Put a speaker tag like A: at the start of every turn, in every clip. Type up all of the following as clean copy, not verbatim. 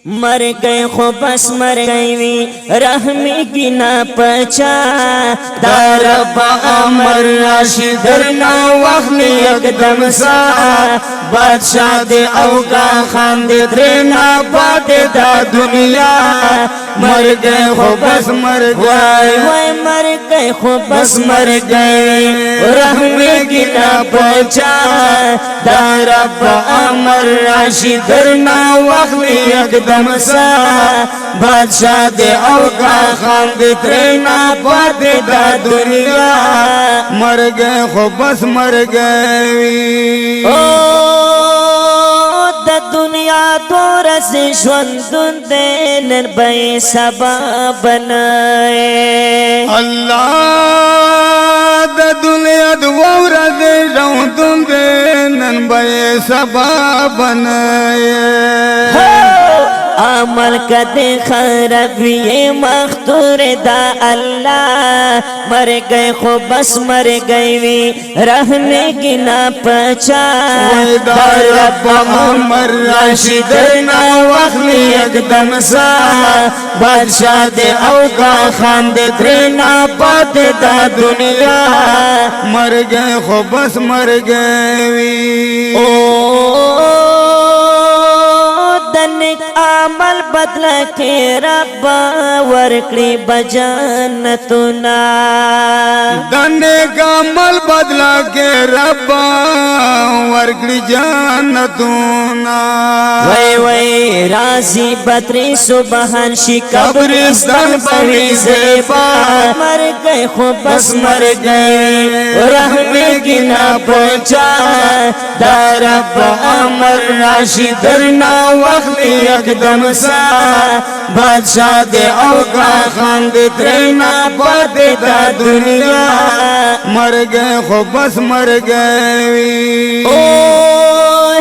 A: مرګی خو بس مرګی وی رحمیږی نا پچا دا رب امر راشی درنا واخلی یودم سا بادشاہ دے اوگا خان دے درنا پاتے دا دنیا مرګی خو بس مرګی وای مرګی خو بس مرګی رحمیږی نا پچا دا رب امر راشی درنا واخلی یودم سا بادشاہ دے اوگا خان دے ترینا پاتے دا دنیا مرګی خو بس مرګی دا دنیا دورس ژوندون دے نن به سبا بنائے
B: اللہ دا دنیا دورس ژوندون دے نن به سبا بنائے
A: عمل کدے خراب یہ مختور دا اللہ مرګی خو بس مرګی وی رحمیږی نا پچا
B: دا رب امر راشی درنا واخلی یودم سا
A: بادشاہ دے اوگا خان دے ترینا پاتے دا دنیا
B: مرګی خو بس مرګی
A: دنک عمل بدلا کے رب ورکڑی بجانتنا
B: دنک عمل بدلا کے رب ورکڑی جانتنا
A: وی وی رازی بدری سبحان شی قبرستان بوی زیبا مرګی خو بس مرګی رحمیږی نا پچا دا رب امر راشی درنا واخلی یودم سا بادشاہ دے اوگا خان دے ترینا پاتے دا دنیا
B: مرګی خو بس مرګی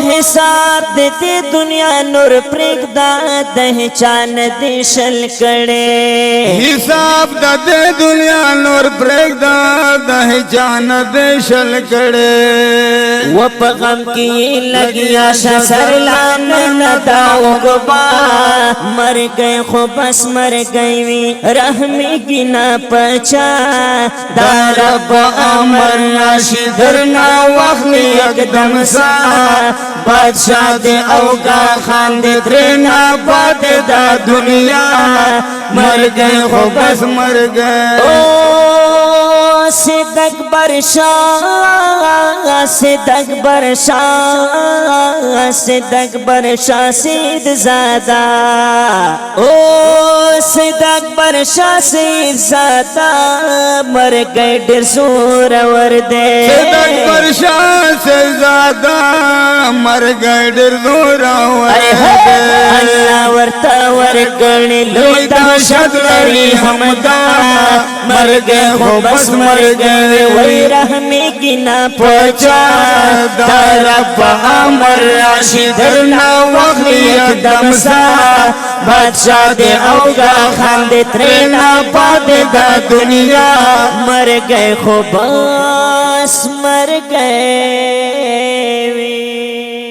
A: حساب دیتے دنیا نور پرگدا دہ چان دے شل کڑے
B: حساب دا دے دنیا نور پرگدا دہ چان دے شل کڑے
A: و پغم کی لگیا شسر لان نداو گبا مرګی خو بس مرګی وی رحمیږی نا پچا دا رب امر راشی درنا واخلی یودم سا بادشاہ دے اوگا خان دے ترینا پاتے دا دنیا مرګی خو بس مرګی صدق برشا صدق برشا صدق برشا سید زادا صدق برشا سید زادا مرګی ډیر زور ور دے
B: صدق برشا سید زادا مرګی ډیر زور ور دے
A: اللہ ورتا ورکړی لوی دهشت لري همدا مرګی خو بس مرګی وی رحمیږی نا پچا دا رب امر راشی درنا واخلی یودم سا بادشاہ دے اوگا خان دے ترینا پاتے دا دنیا مرګی خو بس مرګی وی